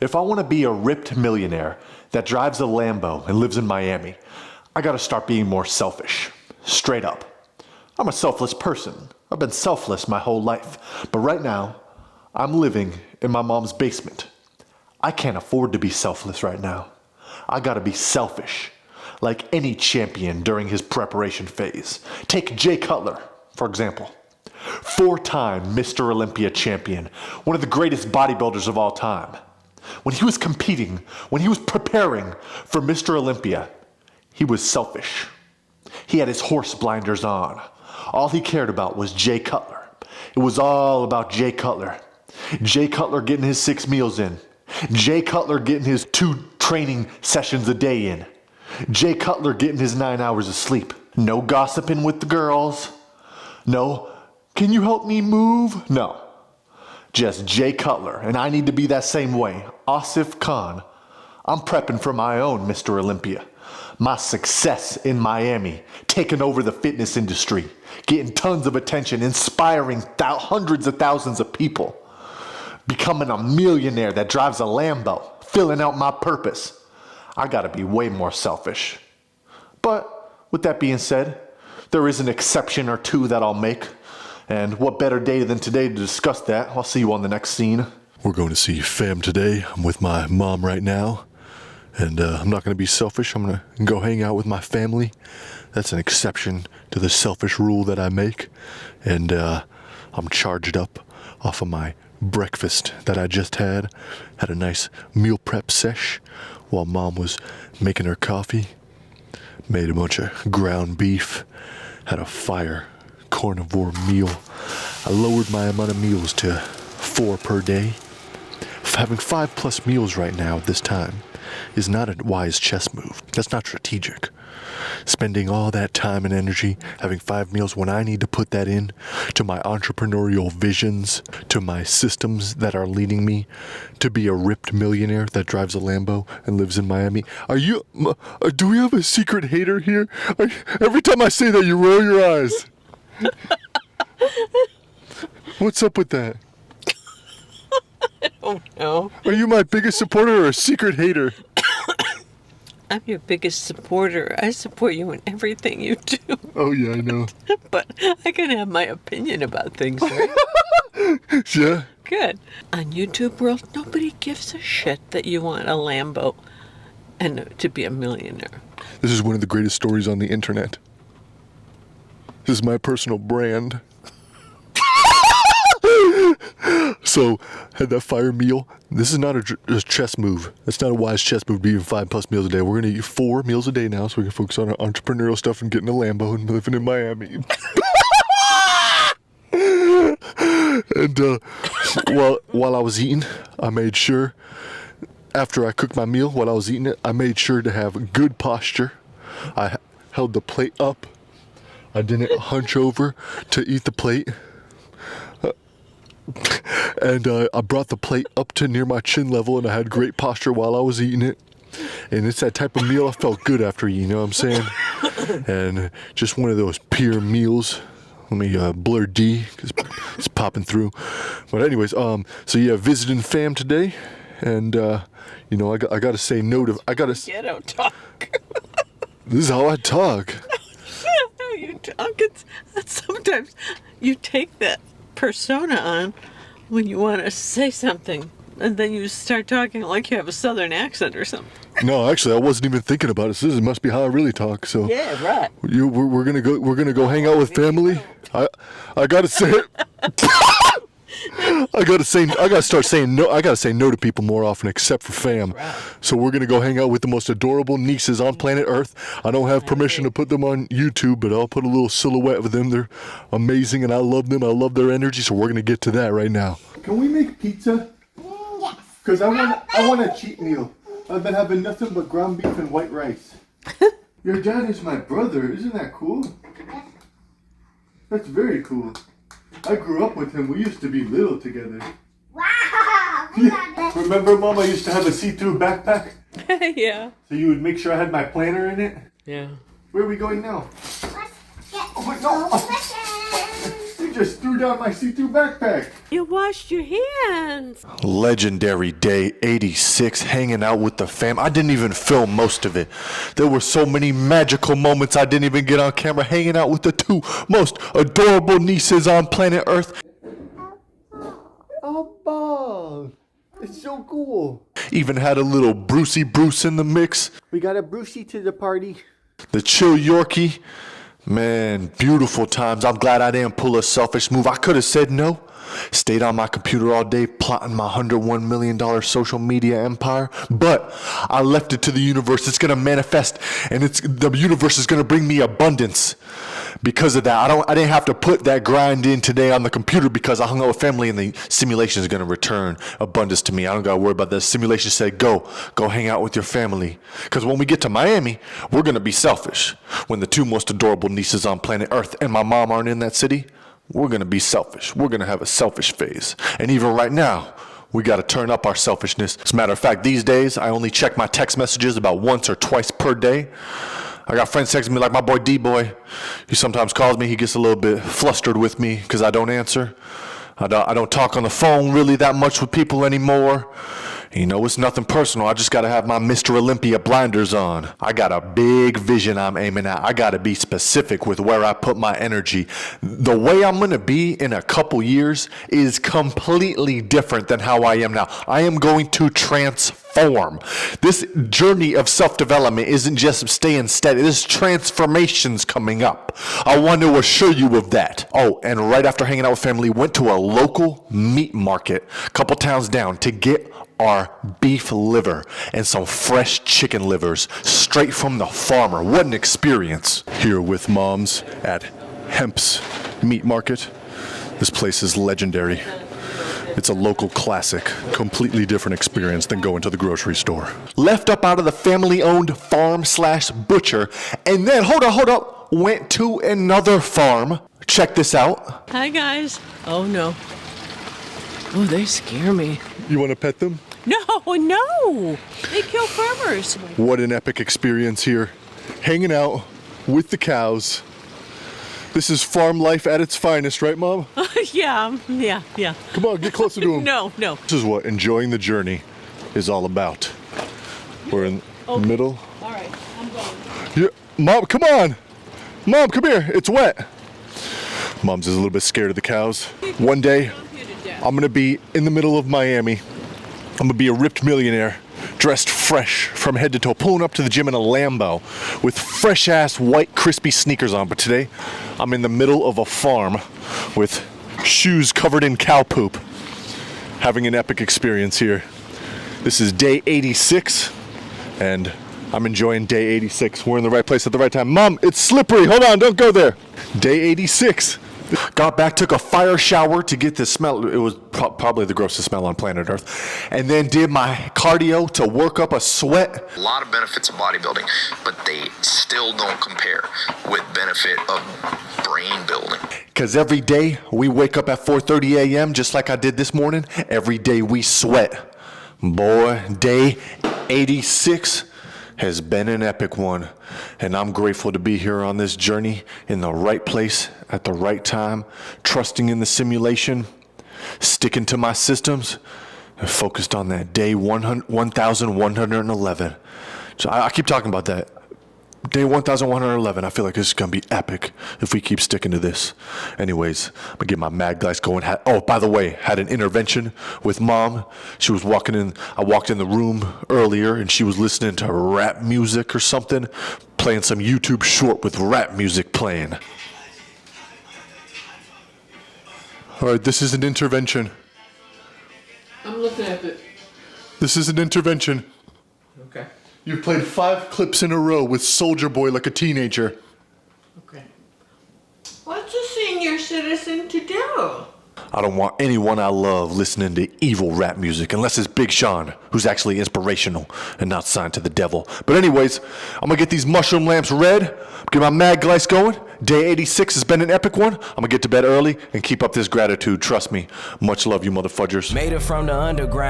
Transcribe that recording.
If I want to be a ripped millionaire that drives a Lambo and lives in Miami, I gotta start being more selfish. Straight up. I'm a selfless person. I've been selfless my whole life. But right now, I'm living in my mom's basement. I can't afford to be selfless right now. I gotta be selfish. Like any champion during his preparation phase. Take Jay Cutler, for example. 4-time Mr. Olympia champion. One of the greatest bodybuilders of all time. When he was competing, when he was preparing for Mr. Olympia, he was selfish. He had his horse blinders on. All he cared about was Jay Cutler. It was all about Jay Cutler. Jay Cutler getting his 6 meals in. Jay Cutler getting his 2 training sessions a day in. Jay Cutler getting his 9 hours of sleep. No gossiping with the girls. No, can you help me move? No. Just Jay Cutler, and I need to be that same way. Asif Khan. I'm prepping for my own Mr. Olympia. My success in Miami, taking over the fitness industry, getting tons of attention, inspiring hundreds of thousands of people. Becoming a millionaire that drives a Lambo, filling out my purpose. I gotta be way more selfish. But with that being said, there is an exception or two that I'll make. And what better day than today to discuss that? I'll see you on the next scene. We're going to see fam today. I'm with my mom right now. And I'm not going to be selfish. I'm going to go hang out with my family. That's an exception to the selfish rule that I make. And I'm charged up off of my breakfast that I just had. Had a nice meal prep sesh while mom was making her coffee. Made a bunch of ground beef. Had a fire carnivore meal. I lowered my amount of meals to 4 per day. Having 5+ meals right now at this time is not a wise chess move. That's not strategic. Spending all that time and energy having 5 meals when I need to put that in to my entrepreneurial visions, to my systems that are leading me to be a ripped millionaire that drives a Lambo and lives in Miami. Do we have a secret hater here? Every time I say that, you roll your eyes. What's up with that? I don't know. Are you my biggest supporter or a secret hater? I'm your biggest supporter. I support you in everything you do. Oh, yeah, I know. But I can have my opinion about things, right? Yeah. Good. On YouTube world, nobody gives a shit that you want a Lambo and to be a millionaire. This is one of the greatest stories on the internet. This is my personal brand. So, had that fire meal. This is not a chess move. That's not a wise chess move, be eating 5+ meals a day. We're going to eat 4 meals a day now so we can focus on our entrepreneurial stuff and getting a Lambo and living in Miami. And while I was eating, I made sure, after I cooked my meal, while I was eating it, I made sure to have good posture. I held the plate up. I didn't hunch over to eat the plate. And I brought the plate up to near my chin level, and I had great posture while I was eating it. And it's that type of meal I felt good after eating, you know what I'm saying? And just one of those pure meals. Let me blur D, because it's popping through. But anyways, so yeah, visiting fam today. And, you know, I got to say no to... Ghetto talk. This is how I talk. How you talk. Sometimes you take that persona on when you want to say something, and then you start talking like you have a southern accent or something. No, actually, I wasn't even thinking about it. So this must be how I really talk. So Yeah, right. we're gonna go hang out with family. I gotta say it. I gotta start saying no. I gotta say no to people more often, except for fam. Right. So we're gonna go hang out with the most adorable nieces on planet Earth. I don't have permission to put them on YouTube, but I'll put a little silhouette of them. They're amazing, and I love them. I love their energy. So we're gonna get to that right now. Can we make pizza? Yes. Because I want a cheat meal. I've been having nothing but ground beef and white rice. Your dad is my brother. Isn't that cool? That's very cool. I grew up with him. We used to be little together. Wow. Remember, Mom, I used to have a see-through backpack? Yeah. So you would make sure I had my planner in it? Yeah. Where are we going now? Let's get Oh my God. some You just threw down my see-through backpack. You washed your hands. Legendary day 86, hanging out with the fam. I didn't even film most of it. There were so many magical moments I didn't even get on camera, hanging out with the two most adorable nieces on planet Earth. Oh, Bob. It's so cool. Even had a little Brucey Bruce in the mix. We got a Brucey to the party. The chill Yorkie. Man, beautiful times. I'm glad I didn't pull a selfish move. I could have said no. Stayed on my computer all day plotting my $101 million social media empire. But I left it to the universe. It's going to manifest, and the universe is going to bring me abundance. Because of that, I didn't have to put that grind in today on the computer because I hung out with family, and the simulation is going to return abundance to me. I don't got to worry about that. The simulation said, go hang out with your family. Because when we get to Miami, we're going to be selfish. When the two most adorable nieces on planet Earth and my mom aren't in that city, we're going to be selfish. We're going to have a selfish phase. And even right now, we got to turn up our selfishness. As a matter of fact, these days, I only check my text messages about once or twice per day. I got friends texting me like my boy D-Boy. He sometimes calls me. He gets a little bit flustered with me because I don't answer. I don't talk on the phone really that much with people anymore. You know, it's nothing personal. I just got to have my Mr. Olympia blinders on. I got a big vision I'm aiming at. I got to be specific with where I put my energy. The way I'm going to be in a couple years is completely different than how I am now. I am going to transform. This journey of self-development isn't just staying steady. There's transformations coming up. I want to assure you of that. Oh, and right after hanging out with family, went to a local meat market a couple towns down to get our beef liver and some fresh chicken livers straight from the farmer. What an experience. Here with moms at Hemp's Meat Market. This place is legendary. It's a local classic, completely different experience than going to the grocery store. Left up out of the family-owned farm/butcher, and then, hold up, went to another farm. Check this out. Hi, guys. Oh, no. Oh, they scare me. You want to pet them? No. They kill farmers. What an epic experience here. Hanging out with the cows. This is farm life at its finest, right, Mom? Yeah. Come on, get closer to him. No. This is what enjoying the journey is all about. We're in the middle. All right, I'm going. Yeah, Mom, come on. Mom, come here. It's wet. Mom's is a little bit scared of the cows. One day, I'm going to be in the middle of Miami. I'm going to be a ripped millionaire, dressed fresh from head to toe, pulling up to the gym in a Lambo with fresh-ass white crispy sneakers on. But today, I'm in the middle of a farm with shoes covered in cow poop, having an epic experience here. This is day 86, and I'm enjoying day 86. We're in the right place at the right time. Mom, it's slippery. Hold on, don't go there. Day 86. Got back, took a fire shower to get the smell. It was probably the grossest smell on planet Earth. And then did my cardio to work up a sweat. A lot of benefits of bodybuilding, but they still don't compare with benefit of brain building. Because every day we wake up at 4:30 a.m. just like I did this morning. Every day we sweat. Boy, day 86 has been an epic one, and I'm grateful to be here on this journey in the right place at the right time, trusting in the simulation, sticking to my systems, and focused on that day 1111. So I keep talking about that. Day 1111. I feel like this is going to be epic if we keep sticking to this. Anyways, I'm going to get my mad guys going. Oh, by the way, had an intervention with Mom. She was walking in. I walked in the room earlier, and she was listening to rap music or something, playing some YouTube short with rap music playing. All right, this is an intervention. I'm looking at it. This is an intervention. Okay. You've played 5 clips in a row with Soulja Boy like a teenager. Okay. What's a senior citizen to do? I don't want anyone I love listening to evil rap music unless it's Big Sean, who's actually inspirational and not signed to the devil. But anyways, I'm gonna get these mushroom lamps red, get my mad glice going. Day 86 has been an epic one. I'm gonna get to bed early and keep up this gratitude. Trust me. Much love, you motherfudgers. Made it from the underground.